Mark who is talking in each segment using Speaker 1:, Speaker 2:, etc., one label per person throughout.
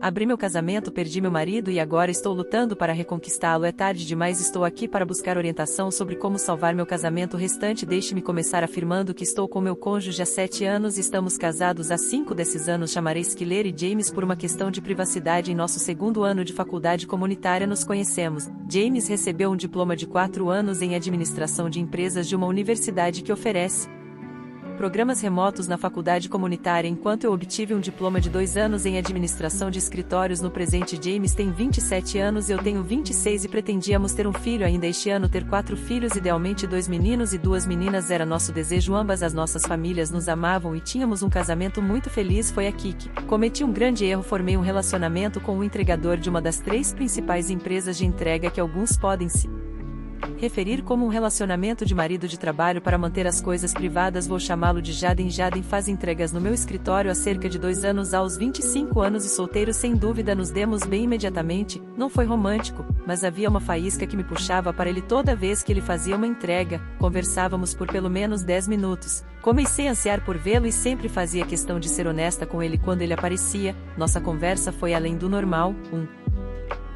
Speaker 1: Abri meu casamento, perdi meu marido e agora estou lutando para reconquistá-lo. É tarde demais, estou aqui para buscar orientação sobre como salvar meu casamento restante. Deixe-me começar afirmando que estou com meu cônjuge há 7 anos e estamos casados há 5 desses anos. Chamarei Skyler e James por uma questão de privacidade. Em nosso 2º ano de faculdade comunitária nos conhecemos. James recebeu um diploma de 4 anos em administração de empresas de uma universidade que oferece programas remotos na faculdade comunitária, enquanto eu obtive um diploma de 2 anos em administração de escritórios. No presente, James tem 27 anos e eu tenho 26 e pretendíamos ter um filho ainda este ano, ter 4 filhos, idealmente 2 meninos e 2 meninas. Era nosso desejo, ambas as nossas famílias nos amavam e tínhamos um casamento muito feliz. Foi aqui que cometi um grande erro, formei um relacionamento com o entregador de uma das 3 principais empresas de entrega que alguns podem se referir como um relacionamento de marido de trabalho. Para manter as coisas privadas, vou chamá-lo de Jaden. Jaden faz entregas no meu escritório há cerca de 2 anos. Aos 25 anos e solteiro, sem dúvida nos demos bem imediatamente. Não foi romântico, mas havia uma faísca que me puxava para ele toda vez que ele fazia uma entrega. Conversávamos por pelo menos 10 minutos. Comecei a ansiar por vê-lo e sempre fazia questão de ser honesta com ele quando ele aparecia. Nossa conversa foi além do normal. Um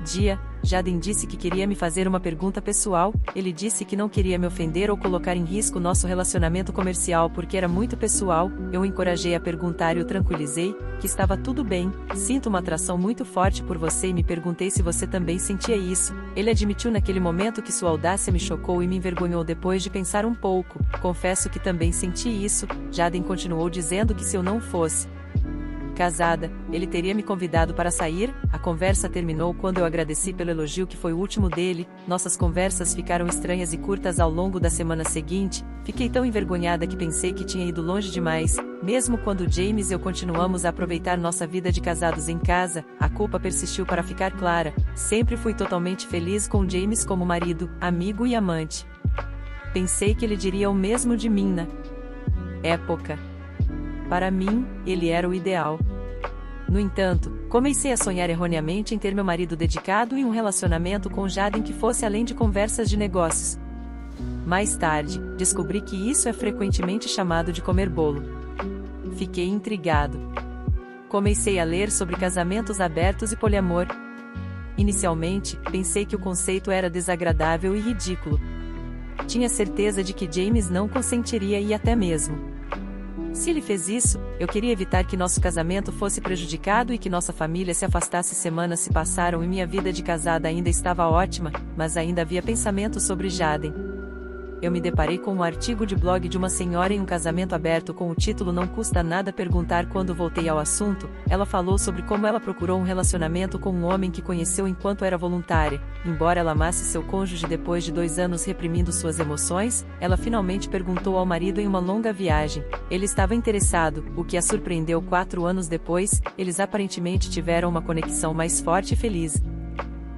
Speaker 1: dia, Jaden disse que queria me fazer uma pergunta pessoal. Ele disse que não queria me ofender ou colocar em risco nosso relacionamento comercial porque era muito pessoal. Eu o encorajei a perguntar e o tranquilizei que estava tudo bem. Sinto uma atração muito forte por você e me perguntei se você também sentia isso. Ele admitiu naquele momento que sua audácia me chocou e me envergonhou. Depois de pensar um pouco, confesso que também senti isso. Jaden continuou dizendo que se eu não fosse casada, ele teria me convidado para sair. A conversa terminou quando eu agradeci pelo elogio que foi o último dele. Nossas conversas ficaram estranhas e curtas ao longo da semana seguinte. Fiquei tão envergonhada que pensei que tinha ido longe demais. Mesmo quando James e eu continuamos a aproveitar nossa vida de casados em casa, a culpa persistiu. Para ficar clara, sempre fui totalmente feliz com James como marido, amigo e amante. Pensei que ele diria o mesmo de mim na época. Para mim, ele era o ideal. No entanto, comecei a sonhar erroneamente em ter meu marido dedicado e um relacionamento com Jaden que fosse além de conversas de negócios. Mais tarde, descobri que isso é frequentemente chamado de comer bolo. Fiquei intrigado. Comecei a ler sobre casamentos abertos e poliamor. Inicialmente, pensei que o conceito era desagradável e ridículo. Tinha certeza de que James não consentiria e até mesmo se ele fez isso, eu queria evitar que nosso casamento fosse prejudicado e que nossa família se afastasse. Semanas se passaram e minha vida de casada ainda estava ótima, mas ainda havia pensamentos sobre Jaden. Eu me deparei com um artigo de blog de uma senhora em um casamento aberto com o título Não Custa Nada Perguntar. Quando voltei ao assunto, ela falou sobre como ela procurou um relacionamento com um homem que conheceu enquanto era voluntária. Embora ela amasse seu cônjuge depois de 2 anos reprimindo suas emoções, ela finalmente perguntou ao marido em uma longa viagem. Ele estava interessado, o que a surpreendeu. 4 anos depois, eles aparentemente tiveram uma conexão mais forte e feliz.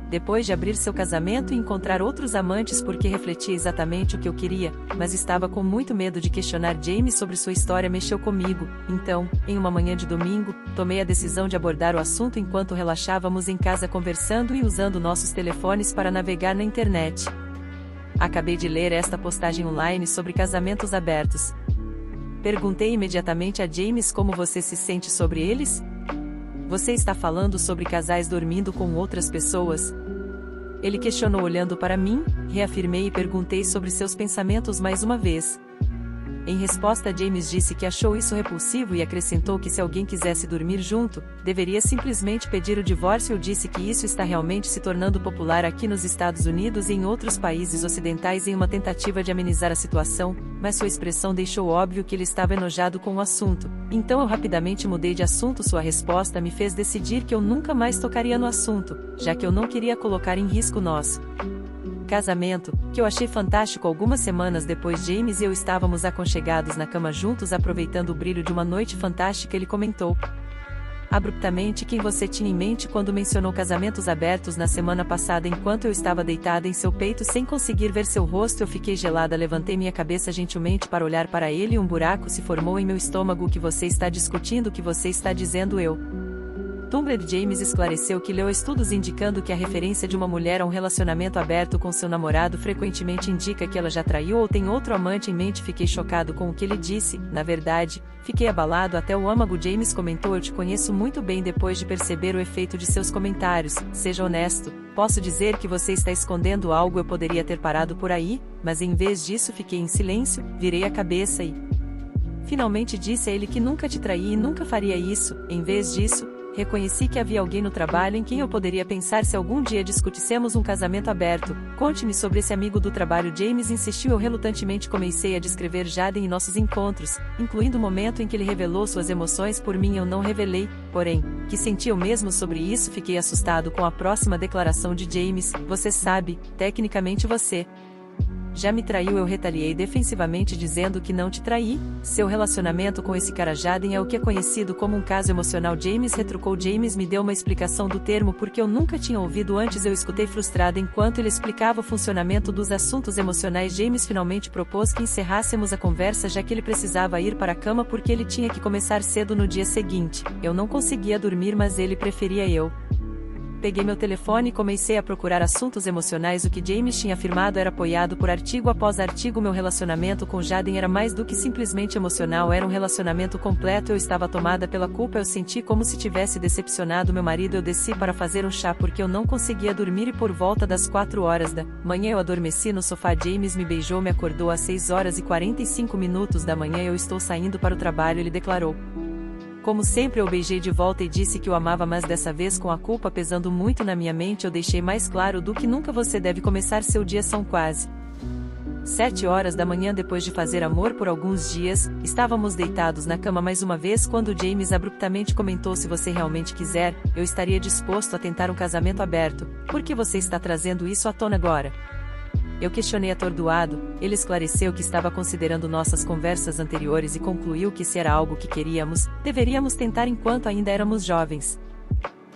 Speaker 1: Depois de abrir seu casamento e encontrar outros amantes, porque refletia exatamente o que eu queria, mas estava com muito medo de questionar James sobre sua história, mexeu comigo. Então, em uma manhã de domingo, tomei a decisão de abordar o assunto enquanto relaxávamos em casa conversando e usando nossos telefones para navegar na internet. Acabei de ler esta postagem online sobre casamentos abertos. Perguntei imediatamente a James como você se sente sobre eles? Você está falando sobre casais dormindo com outras pessoas? Ele questionou olhando para mim. Reafirmei e perguntei sobre seus pensamentos mais uma vez. Em resposta, James disse que achou isso repulsivo e acrescentou que se alguém quisesse dormir junto, deveria simplesmente pedir o divórcio. Eu disse que isso está realmente se tornando popular aqui nos Estados Unidos e em outros países ocidentais em uma tentativa de amenizar a situação, mas sua expressão deixou óbvio que ele estava enojado com o assunto. Então eu rapidamente mudei de assunto. Sua resposta me fez decidir que eu nunca mais tocaria no assunto, já que eu não queria colocar em risco nosso casamento, que eu achei fantástico. Algumas semanas depois, James e eu estávamos aconchegados na cama juntos, aproveitando o brilho de uma noite fantástica. Ele comentou abruptamente quem você tinha em mente quando mencionou casamentos abertos na semana passada. Enquanto eu estava deitada em seu peito sem conseguir ver seu rosto, eu fiquei gelada. Levantei minha cabeça gentilmente para olhar para ele e um buraco se formou em meu estômago. O que você está discutindo? O que você está dizendo? Eu Tumblr. James esclareceu que leu estudos indicando que a referência de uma mulher a um relacionamento aberto com seu namorado frequentemente indica que ela já traiu ou tem outro amante em mente. Fiquei chocado com o que ele disse, na verdade, fiquei abalado até o âmago. James comentou: eu te conheço muito bem depois de perceber o efeito de seus comentários, seja honesto. Posso dizer que você está escondendo algo. Eu poderia ter parado por aí, mas em vez disso fiquei em silêncio, virei a cabeça e finalmente disse a ele que nunca te traí e nunca faria isso. Em vez disso, reconheci que havia alguém no trabalho em quem eu poderia pensar se algum dia discutíssemos um casamento aberto. Conte-me sobre esse amigo do trabalho. James insistiu. Eu relutantemente comecei a descrever Jaden e nossos encontros, incluindo o momento em que ele revelou suas emoções por mim. Eu não revelei, porém, que sentia o mesmo sobre isso. Fiquei assustado com a próxima declaração de James: você sabe, tecnicamente você já me traiu. Eu retaliei defensivamente dizendo que não te traí. Seu relacionamento com esse cara Jaden é o que é conhecido como um caso emocional. James retrucou. James me deu uma explicação do termo porque eu nunca tinha ouvido antes. Eu escutei frustrada enquanto ele explicava o funcionamento dos assuntos emocionais. James finalmente propôs que encerrássemos a conversa, já que ele precisava ir para a cama porque ele tinha que começar cedo no dia seguinte. Eu não conseguia dormir, mas ele preferia eu. Peguei meu telefone e comecei a procurar assuntos emocionais. O que James tinha afirmado era apoiado por artigo após artigo. Meu relacionamento com Jaden era mais do que simplesmente emocional, era um relacionamento completo. Eu estava tomada pela culpa. Eu senti como se tivesse decepcionado meu marido. Eu desci para fazer um chá porque eu não conseguia dormir e por volta das 4 horas da manhã eu adormeci no sofá. James me beijou, me acordou às 6 horas e 45 minutos da manhã. Eu estou saindo para o trabalho, ele declarou. Como sempre, eu beijei de volta e disse que o amava, mas dessa vez com a culpa pesando muito na minha mente. Eu deixei mais claro do que nunca: você deve começar seu dia. São quase 7 horas da manhã. Depois de fazer amor por alguns dias, estávamos deitados na cama mais uma vez quando James abruptamente comentou: se você realmente quiser, eu estaria disposto a tentar um casamento aberto. Por que você está trazendo isso à tona agora? Eu questionei atordoado. Ele esclareceu que estava considerando nossas conversas anteriores e concluiu que se era algo que queríamos, deveríamos tentar enquanto ainda éramos jovens.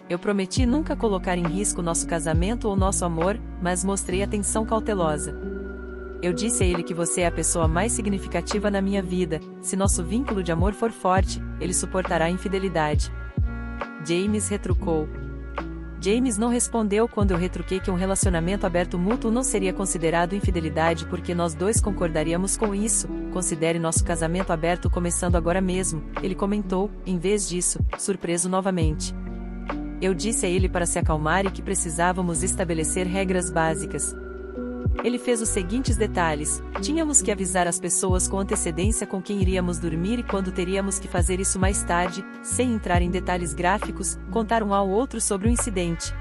Speaker 1: Eu prometi nunca colocar em risco nosso casamento ou nosso amor, mas mostrei atenção cautelosa. Eu disse a ele que você é a pessoa mais significativa na minha vida. Se nosso vínculo de amor for forte, ele suportará a infidelidade. James retrucou. James não respondeu quando eu retruquei que um relacionamento aberto mútuo não seria considerado infidelidade porque nós dois concordaríamos com isso. Considere nosso casamento aberto começando agora mesmo, ele comentou. Em vez disso, surpreso novamente, eu disse a ele para se acalmar e que precisávamos estabelecer regras básicas. Ele fez os seguintes detalhes: tínhamos que avisar as pessoas com antecedência com quem iríamos dormir e quando teríamos que fazer isso mais tarde, sem entrar em detalhes gráficos, contar um ao outro sobre o incidente.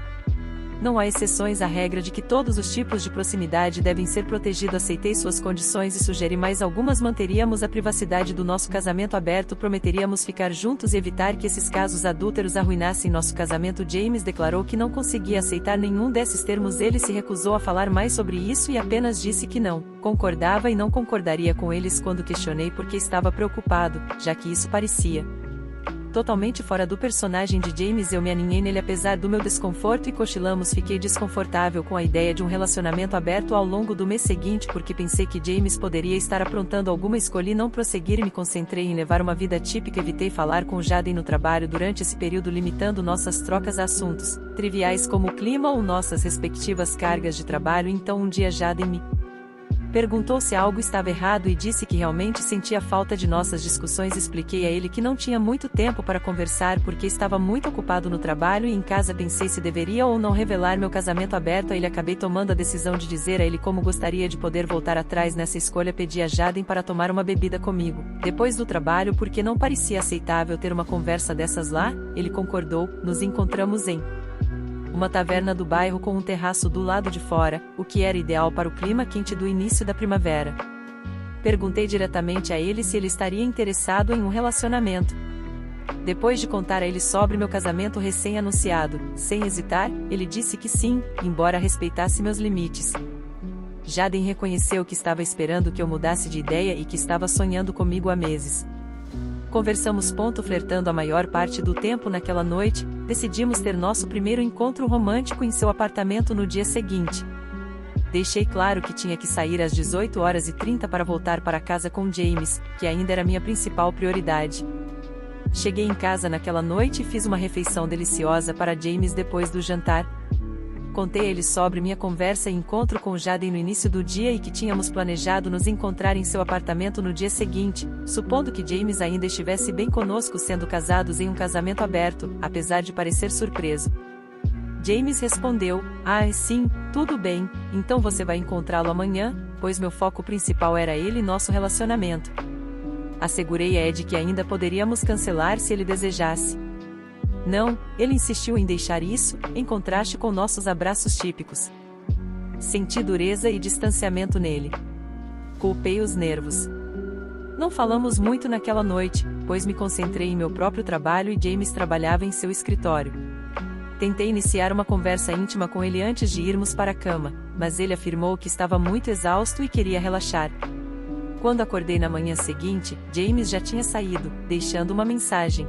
Speaker 1: Não há exceções à regra de que todos os tipos de proximidade devem ser protegidos. Aceitei suas condições e sugeri mais algumas. Manteríamos a privacidade do nosso casamento aberto, prometeríamos ficar juntos e evitar que esses casos adúlteros arruinassem nosso casamento. James declarou que não conseguia aceitar nenhum desses termos. Ele se recusou a falar mais sobre isso e apenas disse que não concordava e não concordaria com eles quando questionei porque estava preocupado, já que isso parecia totalmente fora do personagem de James. Eu me aninhei nele apesar do meu desconforto e cochilamos. Fiquei desconfortável com a ideia de um relacionamento aberto ao longo do mês seguinte porque pensei que James poderia estar aprontando alguma. Escolhi não prosseguir e me concentrei em levar uma vida típica. Evitei falar com Jaden no trabalho durante esse período, limitando nossas trocas a assuntos triviais como o clima ou nossas respectivas cargas de trabalho. Então um dia Jaden me perguntou se algo estava errado e disse que realmente sentia falta de nossas discussões. Expliquei a ele que não tinha muito tempo para conversar porque estava muito ocupado no trabalho e em casa. Pensei se deveria ou não revelar meu casamento aberto a ele. Acabei tomando a decisão de dizer a ele como gostaria de poder voltar atrás nessa escolha. Pedi a Jaden para tomar uma bebida comigo depois do trabalho porque não parecia aceitável ter uma conversa dessas lá. Ele concordou. Nos encontramos em uma taverna do bairro com um terraço do lado de fora, o que era ideal para o clima quente do início da primavera. Perguntei diretamente a ele se ele estaria interessado em um relacionamento. Depois de contar a ele sobre meu casamento recém-anunciado, sem hesitar, ele disse que sim, embora respeitasse meus limites. Jaden reconheceu que estava esperando que eu mudasse de ideia e que estava sonhando comigo há meses. Conversamos flertando a maior parte do tempo naquela noite. Decidimos ter nosso primeiro encontro romântico em seu apartamento no dia seguinte. Deixei claro que tinha que sair às 18h30 para voltar para casa com James, que ainda era minha principal prioridade. Cheguei em casa naquela noite e fiz uma refeição deliciosa para James depois do jantar. Contei a ele sobre minha conversa e encontro com Jaden no início do dia e que tínhamos planejado nos encontrar em seu apartamento no dia seguinte, supondo que James ainda estivesse bem conosco sendo casados em um casamento aberto, apesar de parecer surpreso. James respondeu, sim, tudo bem, então você vai encontrá-lo amanhã, pois meu foco principal era ele e nosso relacionamento. Assegurei a Ed que ainda poderíamos cancelar se ele desejasse. Não, ele insistiu em deixar isso, em contraste com nossos abraços típicos. Senti dureza e distanciamento nele. Culpei os nervos. Não falamos muito naquela noite, pois me concentrei em meu próprio trabalho e James trabalhava em seu escritório. Tentei iniciar uma conversa íntima com ele antes de irmos para a cama, mas ele afirmou que estava muito exausto e queria relaxar. Quando acordei na manhã seguinte, James já tinha saído, deixando uma mensagem.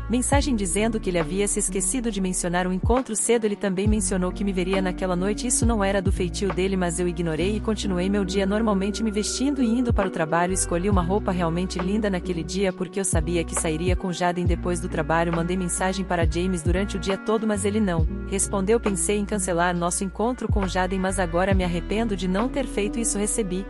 Speaker 1: Mensagem dizendo que ele havia se esquecido de mencionar um encontro cedo. Ele também mencionou que me veria naquela noite. Isso não era do feitio dele, mas eu ignorei e continuei meu dia normalmente me vestindo e indo para o trabalho. Escolhi uma roupa realmente linda naquele dia porque eu sabia que sairia com Jaden depois do trabalho. Mandei mensagem para James durante o dia todo, mas ele não respondeu. Pensei em cancelar nosso encontro com Jaden, mas agora me arrependo de não ter feito isso. Recebi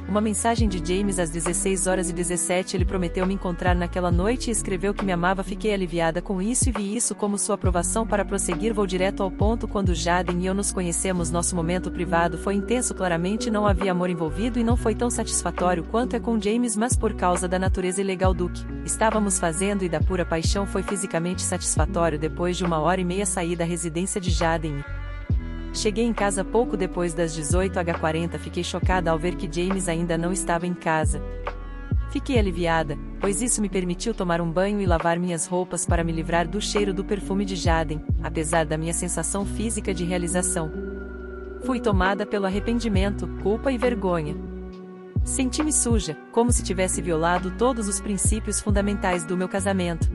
Speaker 1: uma mensagem de James às 16h17. Ele prometeu me encontrar naquela noite e escreveu que me amava. Fiquei aliviada com isso e vi isso como sua aprovação para prosseguir. Vou direto ao ponto. Quando Jaden e eu nos conhecemos, nosso momento privado foi intenso. Claramente não havia amor envolvido e não foi tão satisfatório quanto é com James, mas por causa da natureza ilegal do que estávamos fazendo e da pura paixão foi fisicamente satisfatório. Depois de 1h30 saí da residência de Jaden. Cheguei em casa pouco depois das 18h40. Fiquei chocada ao ver que James ainda não estava em casa. Fiquei aliviada, pois isso me permitiu tomar um banho e lavar minhas roupas para me livrar do cheiro do perfume de Jaden, apesar da minha sensação física de realização. Fui tomada pelo arrependimento, culpa e vergonha. Senti-me suja, como se tivesse violado todos os princípios fundamentais do meu casamento.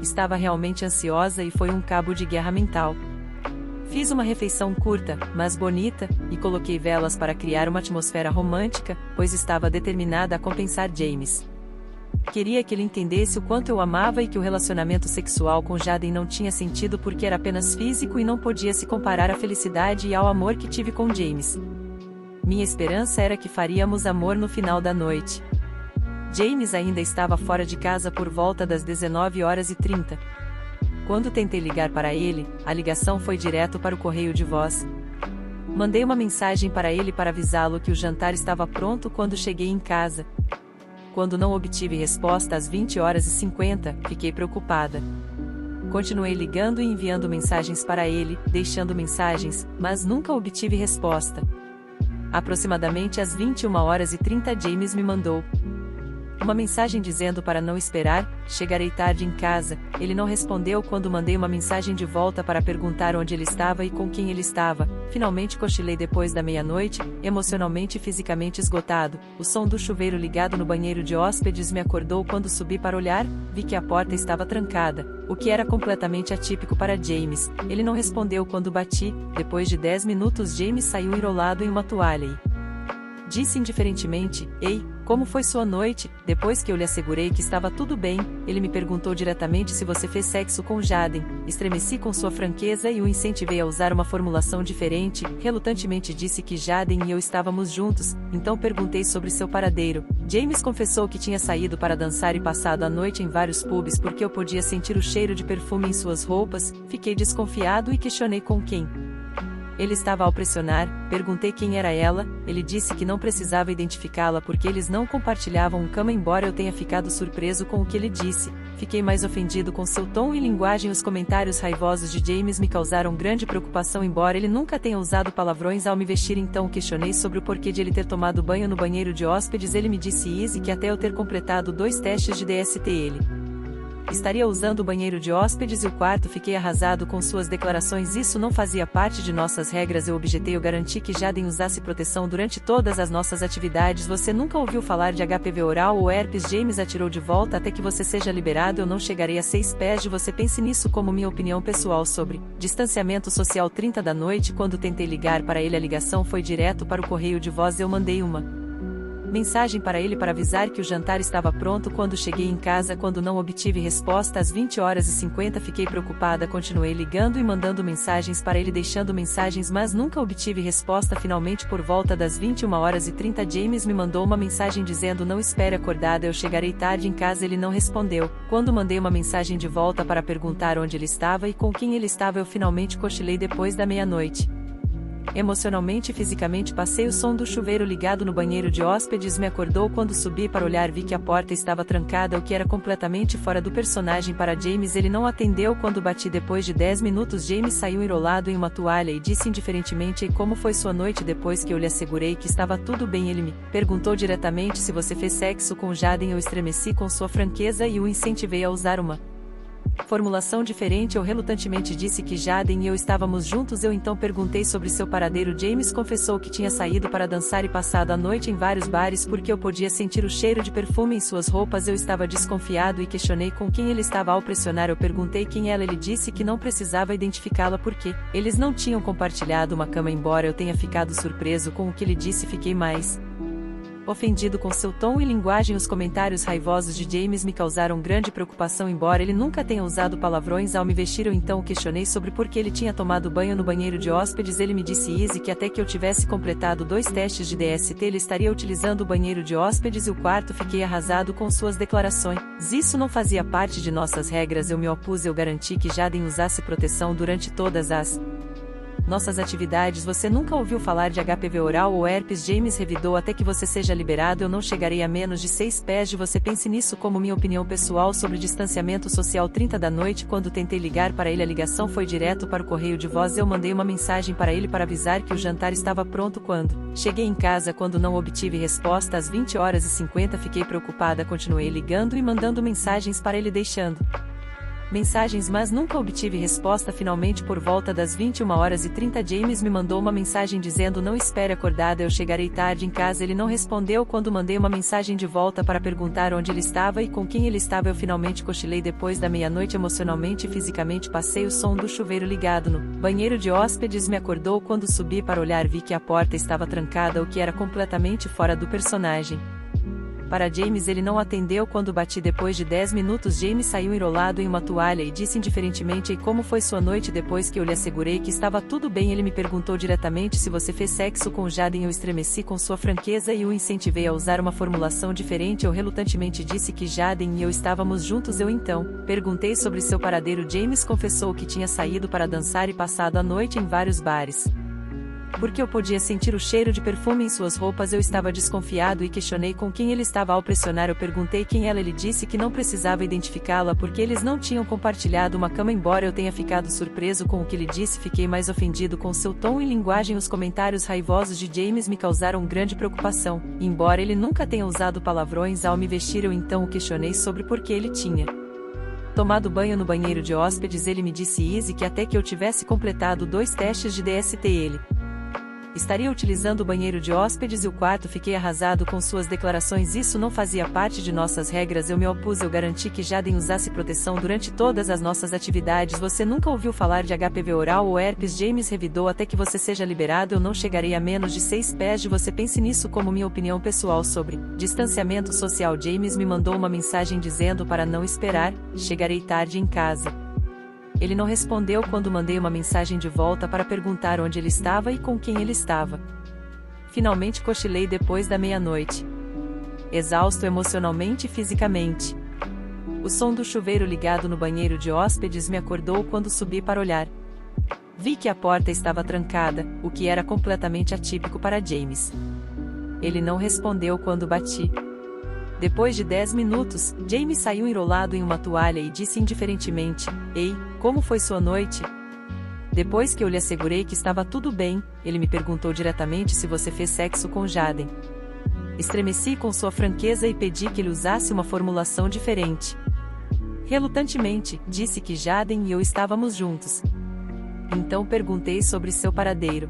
Speaker 1: Estava realmente ansiosa e foi um cabo de guerra mental. Fiz uma refeição curta, mas bonita, e coloquei velas para criar uma atmosfera romântica, pois estava determinada a compensar James. Queria que ele entendesse o quanto eu amava e que o relacionamento sexual com Jaden não tinha sentido porque era apenas físico e não podia se comparar à felicidade e ao amor que tive com James. Minha esperança era que faríamos amor no final da noite. James ainda estava fora de casa por volta das 19h30. Quando tentei ligar para ele, a ligação foi direto para o correio de voz. Mandei uma mensagem para ele para avisá-lo que o jantar estava pronto quando cheguei em casa. Quando não obtive resposta às 20h50, fiquei preocupada. Continuei ligando e enviando mensagens para ele, deixando mensagens, mas nunca obtive resposta. Aproximadamente às 21h30, James me mandou uma mensagem dizendo para não esperar, chegarei tarde em casa. Ele não respondeu quando mandei uma mensagem de volta para perguntar onde ele estava e com quem ele estava. Finalmente cochilei depois da meia-noite, emocionalmente e fisicamente esgotado. O som do chuveiro ligado no banheiro de hóspedes me acordou. Quando subi para olhar, vi que a porta estava trancada, o que era completamente atípico para James. Ele não respondeu quando bati. Depois de 10 minutos, James saiu enrolado em uma toalha e disse indiferentemente, ei, como foi sua noite? Depois que eu lhe assegurei que estava tudo bem, ele me perguntou diretamente se você fez sexo com Jaden. Estremeci com sua franqueza e o incentivei a usar uma formulação diferente. Relutantemente disse que Jaden e eu estávamos juntos, então perguntei sobre seu paradeiro. James confessou que tinha saído para dançar e passado a noite em vários pubs porque eu podia sentir o cheiro de perfume em suas roupas. Fiquei desconfiado e questionei com quem ele estava ao pressionar. Perguntei quem era ela. Ele disse que não precisava identificá-la porque eles não compartilhavam cama. Embora eu tenha ficado surpreso com o que ele disse, fiquei mais ofendido com seu tom e linguagem. Os comentários raivosos de James me causaram grande preocupação, embora ele nunca tenha usado palavrões ao me vestir. Então questionei sobre o porquê de ele ter tomado banho no banheiro de hóspedes. Ele me disse que até eu ter completado 2 testes de DST ele estaria usando o banheiro de hóspedes e o quarto. Fiquei arrasado com suas declarações. Isso não fazia parte de nossas regras. Eu objetei. Eu garanti que Jaden usasse proteção durante todas as nossas atividades. Você nunca ouviu falar de HPV oral ou herpes? James atirou de volta. Até que você seja liberado eu não chegarei a 6 pés de você. Pense nisso como minha opinião pessoal sobre distanciamento social. 30 da noite. Quando tentei ligar para ele, a ligação foi direto para o correio de voz. Eu mandei uma Mensagem para ele para avisar que o jantar estava pronto quando cheguei em casa. Quando não obtive resposta às 20h50 fiquei preocupada, continuei ligando e mandando mensagens para ele, deixando mensagens, mas nunca obtive resposta. Finalmente por volta das 21h30 James me mandou uma mensagem dizendo: não espere acordada, eu chegarei tarde em casa. Ele não respondeu. Quando mandei uma mensagem de volta para perguntar onde ele estava e com quem ele estava, eu finalmente cochilei depois da meia-noite. Emocionalmente e fisicamente passei. O som do chuveiro ligado no banheiro de hóspedes me acordou. Quando subi para olhar vi que a porta estava trancada, o que era completamente fora do personagem. Para James, ele não atendeu quando bati. Depois de 10 minutos James saiu enrolado em uma toalha e disse indiferentemente: e como foi sua noite? Depois que eu lhe assegurei que estava tudo bem, ele me perguntou diretamente se você fez sexo com Jaden. Eu estremeci com sua franqueza e o incentivei a usar uma formulação diferente. Eu relutantemente disse que Jaden e eu estávamos juntos. Eu então perguntei sobre seu paradeiro. James confessou que tinha saído para dançar e passado a noite em vários bares porque eu podia sentir o cheiro de perfume em suas roupas. Eu estava desconfiado e questionei com quem ele estava. Ao pressionar eu perguntei quem ela. Ele disse que não precisava identificá-la porque eles não tinham compartilhado uma cama. Embora eu tenha ficado surpreso com o que ele disse, fiquei mais ofendido com seu tom e linguagem. Os comentários raivosos de James me causaram grande preocupação. Embora ele nunca tenha usado palavrões ao me vestir, eu então o questionei sobre por que ele tinha tomado banho no banheiro de hóspedes. Ele me disse que até que eu tivesse completado 2 testes de DST ele estaria utilizando o banheiro de hóspedes e o quarto. Fiquei arrasado com suas declarações. Isso não fazia parte de nossas regras. Eu me opus. Eu garanti que Jaden usasse proteção durante todas as nossas atividades. Você nunca ouviu falar de HPV oral ou herpes? James revidou: até que você seja liberado eu não chegarei a menos de 6 pés de você. Pense nisso como minha opinião pessoal sobre distanciamento social. 30 da noite, quando tentei ligar para ele, a ligação foi direto para o correio de voz. Eu mandei uma mensagem para ele para avisar que o jantar estava pronto quando cheguei em casa. Quando não obtive resposta às 20h50 fiquei preocupada, continuei ligando e mandando mensagens para ele, deixando mensagens, mas nunca obtive resposta. Finalmente por volta das 21h30 James me mandou uma mensagem dizendo: não espere acordada, eu chegarei tarde em casa. Ele não respondeu. Quando mandei uma mensagem de volta para perguntar onde ele estava e com quem ele estava, eu finalmente cochilei depois da meia-noite. Emocionalmente e fisicamente passei. O som do chuveiro ligado no banheiro de hóspedes me acordou. Quando subi para olhar vi que a porta estava trancada, o que era completamente fora do personagem. Para James, ele não atendeu quando bati. Depois de 10 minutos James saiu enrolado em uma toalha e disse indiferentemente: e como foi sua noite? Depois que eu lhe assegurei que estava tudo bem, ele me perguntou diretamente se você fez sexo com Jaden. Eu estremeci com sua franqueza e o incentivei a usar uma formulação diferente. Eu relutantemente disse que Jaden e eu estávamos juntos. Eu então perguntei sobre seu paradeiro. James confessou que tinha saído para dançar e passado a noite em vários bares porque eu podia sentir o cheiro de perfume em suas roupas. Eu estava desconfiado e questionei com quem ele estava. Ao pressionar eu perguntei quem ela. Ele disse que não precisava identificá-la porque eles não tinham compartilhado uma cama. Embora eu tenha ficado surpreso com o que ele disse, fiquei mais ofendido com seu tom e linguagem. Os comentários raivosos de James me causaram grande preocupação. Embora ele nunca tenha usado palavrões ao me vestir, eu então o questionei sobre por que ele tinha tomado banho no banheiro de hóspedes. Ele me disse que até que eu tivesse completado 2 testes de DST ele estaria utilizando o banheiro de hóspedes e o quarto. Fiquei arrasado com suas declarações. Isso não fazia parte de nossas regras. Eu me opus. Eu garanti que Jaden usasse proteção durante todas as nossas atividades. Você nunca ouviu falar de HPV oral ou herpes? James revidou: até que você seja liberado eu não chegarei a menos de 6 pés de você. Pense nisso como minha opinião pessoal sobre distanciamento social. James me mandou uma mensagem dizendo para não esperar, chegarei tarde em casa. Ele não respondeu quando mandei uma mensagem de volta para perguntar onde ele estava e com quem ele estava. Finalmente cochilei depois da meia-noite, exausto emocionalmente e fisicamente. O som do chuveiro ligado no banheiro de hóspedes me acordou. Quando subi para olhar vi que a porta estava trancada, o que era completamente atípico para James. Ele não respondeu quando bati. Depois de 10 minutos, James saiu enrolado em uma toalha e disse indiferentemente: ei, como foi sua noite? Depois que eu lhe assegurei que estava tudo bem, ele me perguntou diretamente se você fez sexo com Jaden. Estremeci com sua franqueza e pedi que ele usasse uma formulação diferente. Relutantemente, disse que Jaden e eu estávamos juntos. Então perguntei sobre seu paradeiro.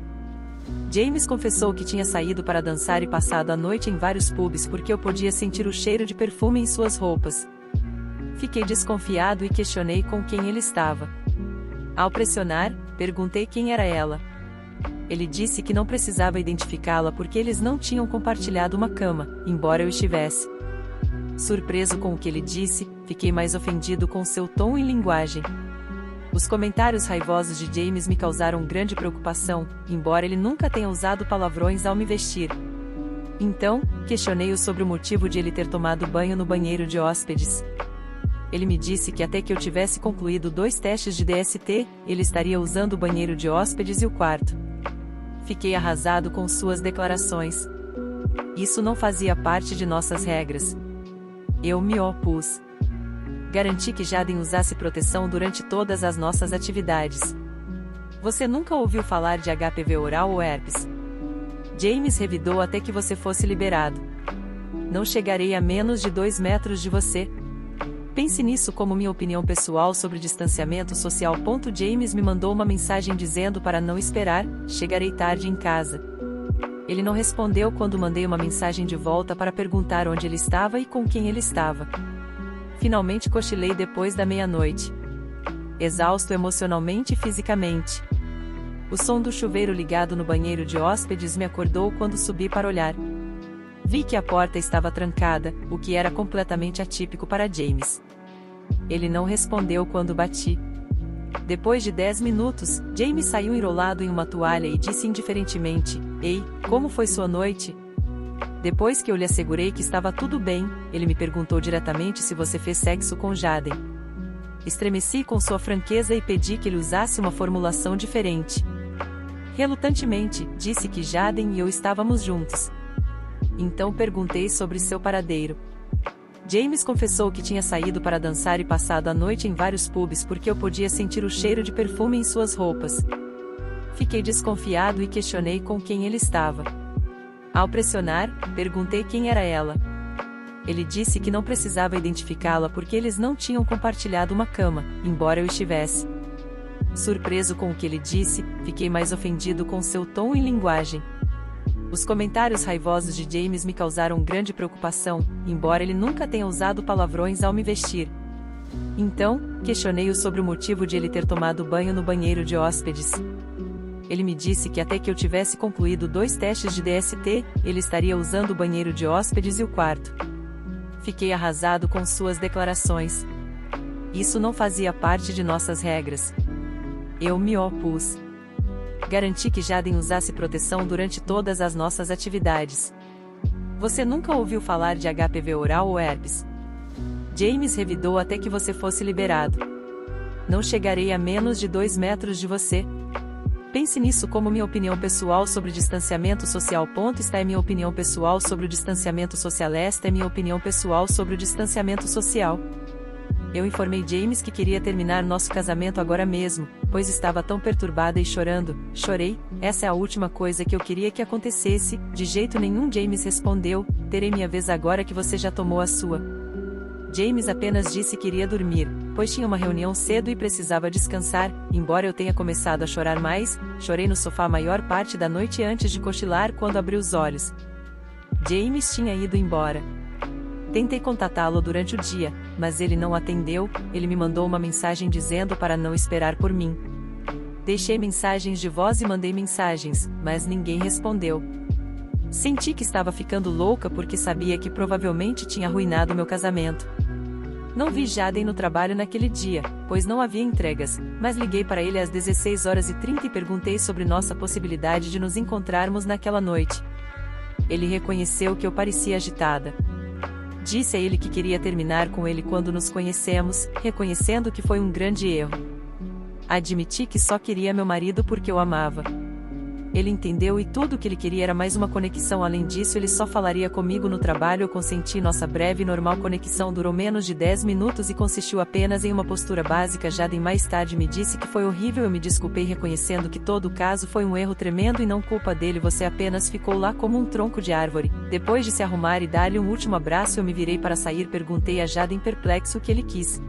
Speaker 1: James confessou que tinha saído para dançar e passado a noite em vários pubs porque eu podia sentir o cheiro de perfume em suas roupas. Fiquei desconfiado e questionei com quem ele estava. Ao pressionar, perguntei quem era ela. Ele disse que não precisava identificá-la porque eles não tinham compartilhado uma cama, embora eu estivesse. Surpreso com o que ele disse, fiquei mais ofendido com seu tom e linguagem. Os comentários raivosos de James me causaram grande preocupação, embora ele nunca tenha usado palavrões ao me vestir. Então, questionei-o sobre o motivo de ele ter tomado banho no banheiro de hóspedes. Ele me disse que até que eu tivesse concluído 2 testes de DST, ele estaria usando o banheiro de hóspedes e o quarto. Fiquei arrasado com suas declarações. Isso não fazia parte de nossas regras. Eu me opus. Garanti que Jaden usasse proteção durante todas as nossas atividades. Você nunca ouviu falar de HPV oral ou herpes? James revidou até que você fosse liberado. Não chegarei a menos de 2 metros de você. Pense nisso como minha opinião pessoal sobre distanciamento social. James me mandou uma mensagem dizendo para não esperar, chegarei tarde em casa. Ele não respondeu quando mandei uma mensagem de volta para perguntar onde ele estava e com quem ele estava. Finalmente cochilei depois da meia-noite. Exausto emocionalmente e fisicamente. O som do chuveiro ligado no banheiro de hóspedes me acordou quando subi para olhar. Vi que a porta estava trancada, o que era completamente atípico para James. Ele não respondeu quando bati. Depois de 10 minutos, James saiu enrolado em uma toalha e disse indiferentemente: "Ei, como foi sua noite?" Depois que eu lhe assegurei que estava tudo bem, ele me perguntou diretamente se você fez sexo com Jaden. Estremeci com sua franqueza e pedi que ele usasse uma formulação diferente. Relutantemente, disse que Jaden e eu estávamos juntos. Então perguntei sobre seu paradeiro. James confessou que tinha saído para dançar e passado a noite em vários pubs porque eu podia sentir o cheiro de perfume em suas roupas. Fiquei desconfiado e questionei com quem ele estava. Ao pressionar, perguntei quem era ela. Ele disse que não precisava identificá-la porque eles não tinham compartilhado uma cama, embora eu estivesse. Surpreso com o que ele disse, fiquei mais ofendido com seu tom e linguagem. Os comentários raivosos de James me causaram grande preocupação, embora ele nunca tenha usado palavrões ao me vestir. Então, questionei-o sobre o motivo de ele ter tomado banho no banheiro de hóspedes. Ele me disse que até que eu tivesse concluído 2 testes de DST, ele estaria usando o banheiro de hóspedes e o quarto. Fiquei arrasado com suas declarações. Isso não fazia parte de nossas regras. Eu me opus. Garanti que Jaden usasse proteção durante todas as nossas atividades. Você nunca ouviu falar de HPV oral ou herpes? James revidou até que você fosse liberado. Não chegarei a menos de 2 metros de você. Pense nisso como minha opinião pessoal sobre distanciamento social. Esta é minha opinião pessoal sobre o distanciamento social. Esta é minha opinião pessoal sobre o distanciamento social. Eu informei James que queria terminar nosso casamento agora mesmo, pois estava tão perturbada e chorando. Chorei, essa é a última coisa que eu queria que acontecesse. De jeito nenhum. James respondeu: terei minha vez agora que você já tomou a sua. James apenas disse que iria dormir, pois tinha uma reunião cedo e precisava descansar. Embora eu tenha começado a chorar mais, chorei no sofá a maior parte da noite antes de cochilar quando abri os olhos. James tinha ido embora. Tentei contatá-lo durante o dia, mas ele não atendeu. Ele me mandou uma mensagem dizendo para não esperar por mim. Deixei mensagens de voz e mandei mensagens, mas ninguém respondeu. Senti que estava ficando louca porque sabia que provavelmente tinha arruinado meu casamento. Não vi Jaden no trabalho naquele dia, pois não havia entregas, mas liguei para ele às 16h30 e perguntei sobre nossa possibilidade de nos encontrarmos naquela noite. Ele reconheceu que eu parecia agitada. Disse a ele que queria terminar com ele quando nos conhecemos, reconhecendo que foi um grande erro. Admiti que só queria meu marido porque o amava. Ele entendeu e tudo o que ele queria era mais uma conexão. Além disso, ele só falaria comigo no trabalho. Eu consenti. Nossa breve e normal conexão durou menos de 10 minutos e consistiu apenas em uma postura básica. Jaden mais tarde me disse que foi horrível. Eu me desculpei reconhecendo que todo o caso foi um erro tremendo e não culpa dele. Você apenas ficou lá como um tronco de árvore. Depois de se arrumar e dar-lhe um último abraço, eu me virei para sair. Perguntei a Jaden perplexo o que ele quis.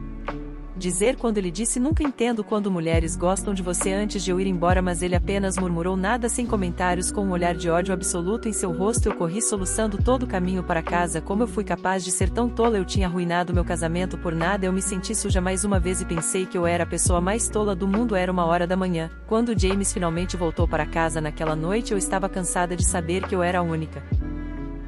Speaker 1: Dizer quando ele disse nunca entendo quando mulheres gostam de você antes de eu ir embora, mas ele apenas murmurou nada sem comentários com um olhar de ódio absoluto em seu rosto. Eu corri soluçando todo o caminho para casa. Como eu fui capaz de ser tão tola? Eu tinha arruinado meu casamento por nada. Eu me senti suja mais uma vez e pensei que eu era a pessoa mais tola do mundo. Era 1 hora da manhã. Quando James finalmente voltou para casa naquela noite, eu estava cansada de saber que eu era a única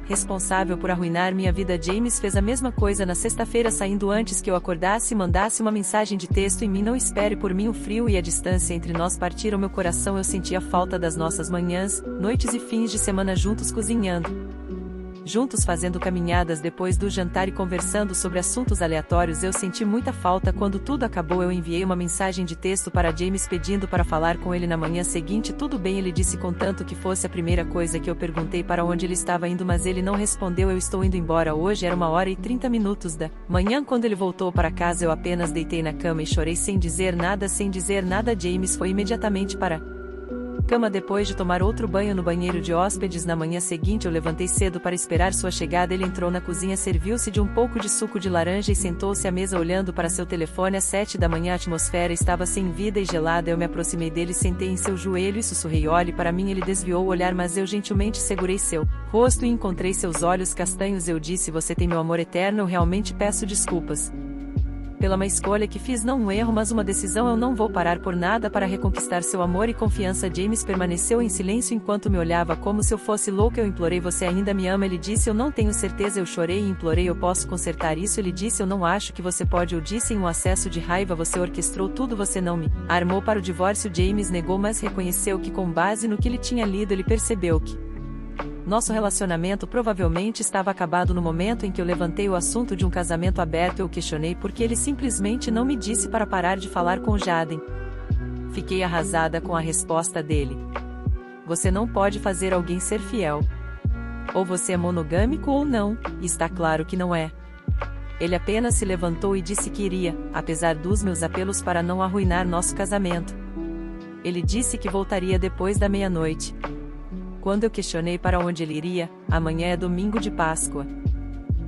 Speaker 1: responsável por arruinar minha vida. James fez a mesma coisa na sexta-feira, saindo antes que eu acordasse, mandasse uma mensagem de texto em mim: não espere por mim. O frio e a distância entre nós partiram meu coração. Eu sentia falta das nossas manhãs, noites e fins de semana juntos, cozinhando juntos, fazendo caminhadas depois do jantar e conversando sobre assuntos aleatórios. Eu senti muita falta. Quando tudo acabou, eu enviei uma mensagem de texto para James pedindo para falar com ele na manhã seguinte. Tudo bem, ele disse, contanto que fosse a primeira coisa que eu perguntei para onde ele estava indo, mas ele não respondeu. Eu estou indo embora hoje. Era 1 hora e 30 minutos da manhã. Quando ele voltou para casa, eu apenas deitei na cama e chorei sem dizer nada. James foi imediatamente para cama depois de tomar outro banho no banheiro de hóspedes. Na manhã seguinte eu levantei cedo para esperar sua chegada. Ele entrou na cozinha, serviu-se de um pouco de suco de laranja e sentou-se à mesa olhando para seu telefone. Às 7 da manhã a atmosfera estava sem vida e gelada. Eu me aproximei dele, sentei em seu joelho e sussurrei: olhe para mim. Ele desviou o olhar, mas eu gentilmente segurei seu rosto e encontrei seus olhos castanhos. Eu disse: você tem meu amor eterno. Eu realmente peço desculpas pela má escolha que fiz, não um erro, mas uma decisão. Eu não vou parar por nada para reconquistar seu amor e confiança. James permaneceu em silêncio enquanto me olhava como se eu fosse louca. Eu implorei: você ainda me ama? Ele disse: eu não tenho certeza. Eu chorei e implorei: eu posso consertar isso? Ele disse: eu não acho que você pode. Eu disse em um acesso de raiva: você orquestrou tudo, você não me armou para o divórcio. James negou, mas reconheceu que, com base no que ele tinha lido, ele percebeu que nosso relacionamento provavelmente estava acabado. No momento em que eu levantei o assunto de um casamento aberto, eu questionei por que ele simplesmente não me disse para parar de falar com Jaden. Fiquei arrasada com a resposta dele: você não pode fazer alguém ser fiel. Ou você é monogâmico ou não, e está claro que não é. Ele apenas se levantou e disse que iria, apesar dos meus apelos para não arruinar nosso casamento. Ele disse que voltaria depois da meia-noite. Quando eu questionei para onde ele iria: amanhã é domingo de Páscoa.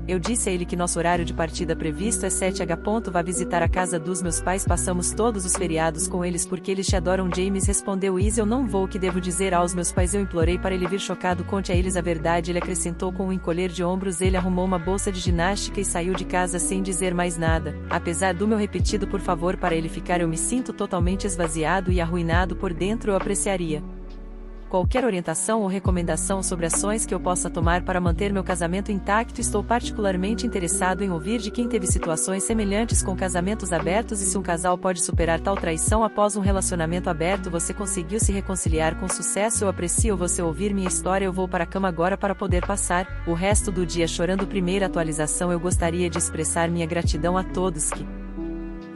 Speaker 1: Eu disse a ele que nosso horário de partida previsto é 7h. Vá visitar a casa dos meus pais, passamos todos os feriados com eles porque eles te adoram. James respondeu: Is, eu não vou. O que devo dizer aos meus pais? Eu implorei para ele vir chocado: conte a eles a verdade. Ele acrescentou com um encolher de ombros. Ele arrumou uma bolsa de ginástica e saiu de casa sem dizer mais nada. Apesar do meu repetido por favor para ele ficar, eu me sinto totalmente esvaziado e arruinado por dentro. Eu apreciaria qualquer orientação ou recomendação sobre ações que eu possa tomar para manter meu casamento intacto. Estou particularmente interessado em ouvir de quem teve situações semelhantes com casamentos abertos e se um casal pode superar tal traição após um relacionamento aberto. Você conseguiu se reconciliar com sucesso? Eu aprecio você ouvir minha história. Eu vou para a cama agora para poder passar o resto do dia chorando. Primeira atualização: eu gostaria de expressar minha gratidão a todos que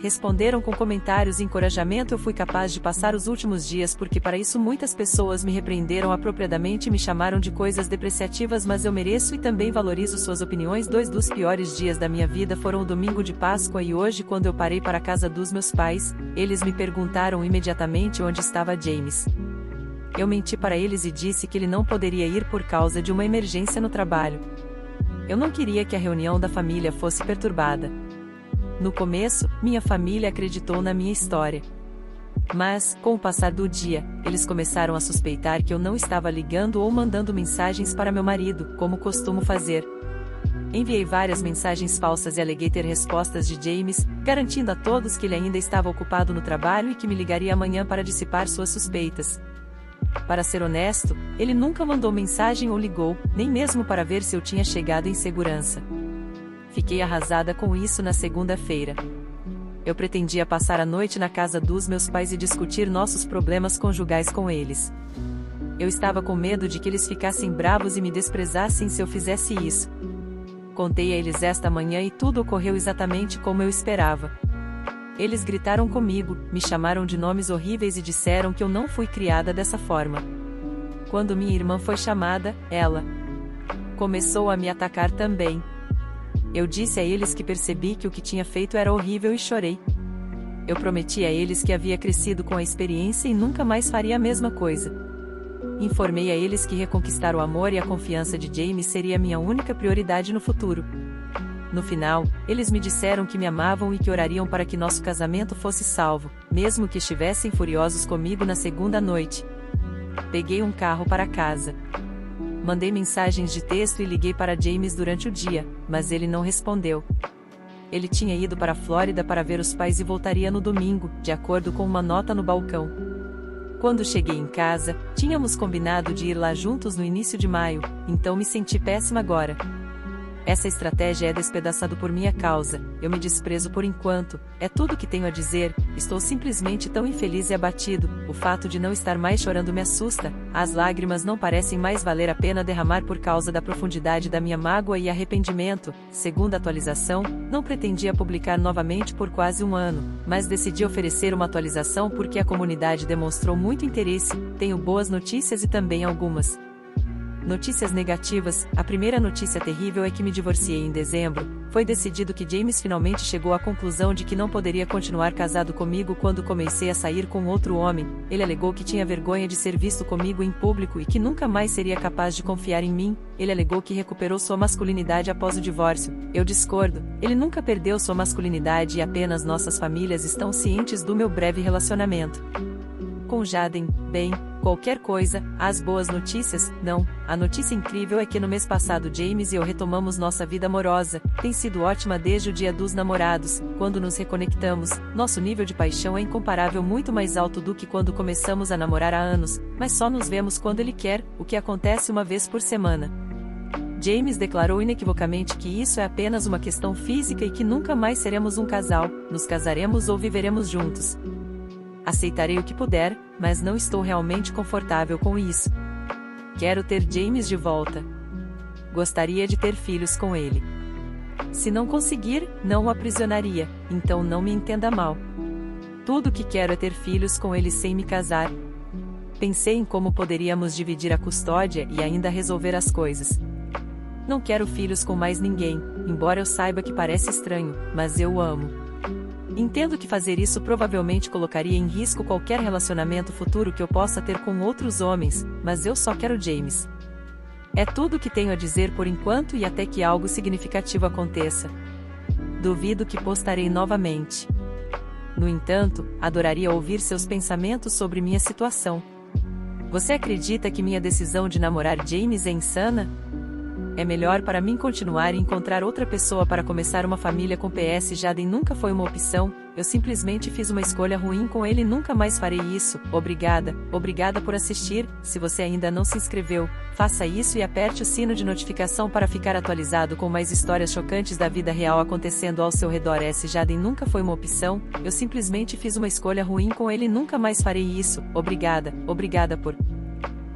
Speaker 1: responderam com comentários e encorajamento. Eu fui capaz de passar os últimos dias porque para isso muitas pessoas me repreenderam apropriadamente e me chamaram de coisas depreciativas, mas eu mereço e também valorizo suas opiniões. 2 dos piores dias da minha vida foram o domingo de Páscoa e hoje, quando eu parei para a casa dos meus pais, eles me perguntaram imediatamente onde estava James. Eu menti para eles e disse que ele não poderia ir por causa de uma emergência no trabalho. Eu não queria que a reunião da família fosse perturbada. No começo, minha família acreditou na minha história. Mas, com o passar do dia, eles começaram a suspeitar que eu não estava ligando ou mandando mensagens para meu marido, como costumo fazer. Enviei várias mensagens falsas e aleguei ter respostas de James, garantindo a todos que ele ainda estava ocupado no trabalho e que me ligaria amanhã para dissipar suas suspeitas. Para ser honesto, ele nunca mandou mensagem ou ligou, nem mesmo para ver se eu tinha chegado em segurança. Fiquei arrasada com isso. Na segunda-feira, eu pretendia passar a noite na casa dos meus pais e discutir nossos problemas conjugais com eles. Eu estava com medo de que eles ficassem bravos e me desprezassem se eu fizesse isso. Contei a eles esta manhã e tudo ocorreu exatamente como eu esperava. Eles gritaram comigo, me chamaram de nomes horríveis e disseram que eu não fui criada dessa forma. Quando minha irmã foi chamada, ela começou a me atacar também. Eu disse a eles que percebi que o que tinha feito era horrível e chorei. Eu prometi a eles que havia crescido com a experiência e nunca mais faria a mesma coisa. Informei a eles que reconquistar o amor e a confiança de James seria minha única prioridade no futuro. No final, eles me disseram que me amavam e que orariam para que nosso casamento fosse salvo, mesmo que estivessem furiosos comigo na segunda noite. Peguei um carro para casa. Mandei mensagens de texto e liguei para James durante o dia, mas ele não respondeu. Ele tinha ido para a Flórida para ver os pais e voltaria no domingo, de acordo com uma nota no balcão. Quando cheguei em casa, tínhamos combinado de ir lá juntos no início de maio, então me senti péssima agora. Essa estratégia é despedaçado por minha causa, eu me desprezo por enquanto, é tudo que tenho a dizer, estou simplesmente tão infeliz e abatido, o fato de não estar mais chorando me assusta, as lágrimas não parecem mais valer a pena derramar por causa da profundidade da minha mágoa e arrependimento. Segunda atualização, não pretendia publicar novamente por quase um ano, mas decidi oferecer uma atualização porque a comunidade demonstrou muito interesse, tenho boas notícias e também algumas notícias negativas. A primeira notícia terrível é que me divorciei em dezembro. Foi decidido que James finalmente chegou à conclusão de que não poderia continuar casado comigo quando comecei a sair com outro homem. Ele alegou que tinha vergonha de ser visto comigo em público e que nunca mais seria capaz de confiar em mim. Ele alegou que recuperou sua masculinidade após o divórcio. Eu discordo. Ele nunca perdeu sua masculinidade e apenas nossas famílias estão cientes do meu breve relacionamento com Jaden. Bem, qualquer coisa, as boas notícias, não. A notícia incrível é que no mês passado James e eu retomamos nossa vida amorosa, tem sido ótima desde o dia dos namorados, quando nos reconectamos, nosso nível de paixão é incomparável, muito mais alto do que quando começamos a namorar há anos, mas só nos vemos quando ele quer, o que acontece uma vez por semana. James declarou inequivocamente que isso é apenas uma questão física e que nunca mais seremos um casal, nos casaremos ou viveremos juntos. Aceitarei o que puder, mas não estou realmente confortável com isso. Quero ter James de volta. Gostaria de ter filhos com ele. Se não conseguir, não o aprisionaria, então não me entenda mal. Tudo o que quero é ter filhos com ele sem me casar. Pensei em como poderíamos dividir a custódia e ainda resolver as coisas. Não quero filhos com mais ninguém, embora eu saiba que parece estranho, mas eu o amo. Entendo que fazer isso provavelmente colocaria em risco qualquer relacionamento futuro que eu possa ter com outros homens, mas eu só quero James. É tudo o que tenho a dizer por enquanto e até que algo significativo aconteça. Duvido que postarei novamente. No entanto, adoraria ouvir seus pensamentos sobre minha situação. Você acredita que minha decisão de namorar James é insana? É melhor para mim continuar e encontrar outra pessoa para começar uma família com PS. Jaden nunca foi uma opção, eu simplesmente fiz uma escolha ruim com ele e nunca mais farei isso. Obrigada por assistir. Se você ainda não se inscreveu, faça isso e aperte o sino de notificação para ficar atualizado com mais histórias chocantes da vida real acontecendo ao seu redor. Jaden nunca foi uma opção, eu simplesmente fiz uma escolha ruim com ele e nunca mais farei isso. Obrigada por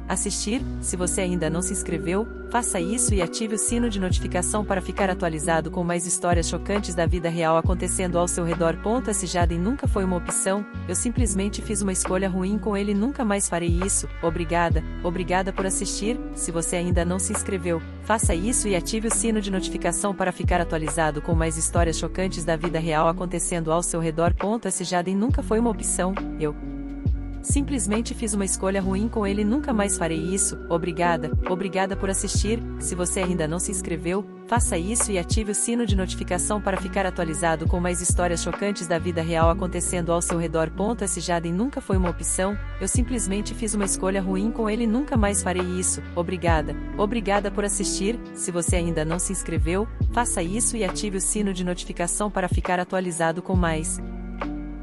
Speaker 1: assistir. Se você ainda não se inscreveu, faça isso e ative o sino de notificação para ficar atualizado com mais histórias chocantes da vida real acontecendo ao seu redor. Jaden nunca foi uma opção, eu simplesmente fiz uma escolha ruim com ele e nunca mais farei isso. Obrigada por assistir. Se você ainda não se inscreveu, faça isso e ative o sino de notificação para ficar atualizado com mais histórias chocantes da vida real acontecendo ao seu redor. Jaden nunca foi uma opção, eu simplesmente fiz uma escolha ruim com ele e nunca mais farei isso. Obrigada por assistir. Se você ainda não se inscreveu, faça isso e ative o sino de notificação para ficar atualizado com mais histórias chocantes da vida real acontecendo ao seu redor. Jaden nunca foi uma opção, eu simplesmente fiz uma escolha ruim com ele e nunca mais farei isso. Obrigada por assistir. Se você ainda não se inscreveu, faça isso e ative o sino de notificação para ficar atualizado com mais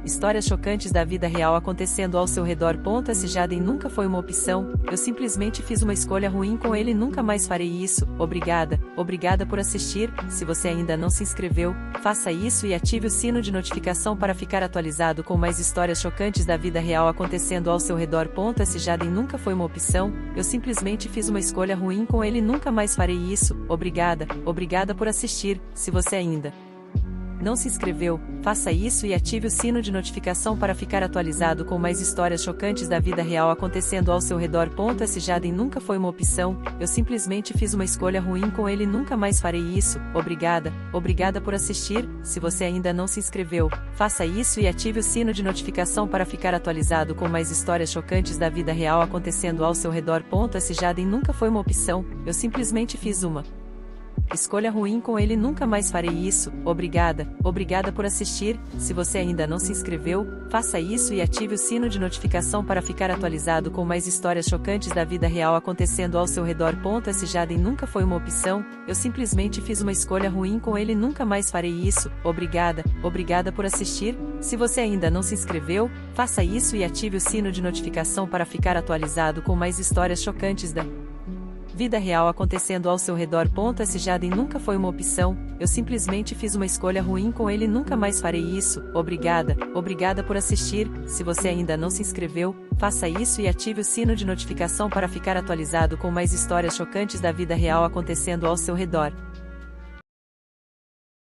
Speaker 1: histórias chocantes da vida real acontecendo ao seu redor. Jaden nunca foi uma opção, eu simplesmente fiz uma escolha ruim com ele e nunca mais farei isso. Obrigada por assistir. Se você ainda não se inscreveu, faça isso e ative o sino de notificação para ficar atualizado com mais histórias chocantes da vida real acontecendo ao seu redor. Jaden nunca foi uma opção, eu simplesmente fiz uma escolha ruim com ele e nunca mais farei isso. Obrigada por assistir. Se você ainda não se inscreveu, faça isso e ative o sino de notificação para ficar atualizado com mais histórias chocantes da vida real acontecendo ao seu redor. Jaden nunca foi uma opção, eu simplesmente fiz uma escolha ruim com ele e nunca mais farei isso. Obrigada por assistir. Se você ainda não se inscreveu, faça isso e ative o sino de notificação para ficar atualizado com mais histórias chocantes da vida real acontecendo ao seu redor. Jaden nunca foi uma opção, eu simplesmente fiz uma Escolha ruim com ele, nunca mais farei isso. Obrigada por assistir. Se você ainda não se inscreveu, faça isso e ative o sino de notificação para ficar atualizado com mais histórias chocantes da vida real acontecendo ao seu redor. Esse Jaden nunca foi uma opção, eu simplesmente fiz uma escolha ruim com ele, nunca mais farei isso. Obrigada por assistir. Se você ainda não se inscreveu, faça isso e ative o sino de notificação para ficar atualizado com mais histórias chocantes da vida real acontecendo ao seu redor. Esse Jaden nunca foi uma opção, eu simplesmente fiz uma escolha ruim com ele, nunca mais farei isso. Obrigada por assistir. Se você ainda não se inscreveu, faça isso e ative o sino de notificação para ficar atualizado com mais histórias chocantes da vida real acontecendo ao seu redor.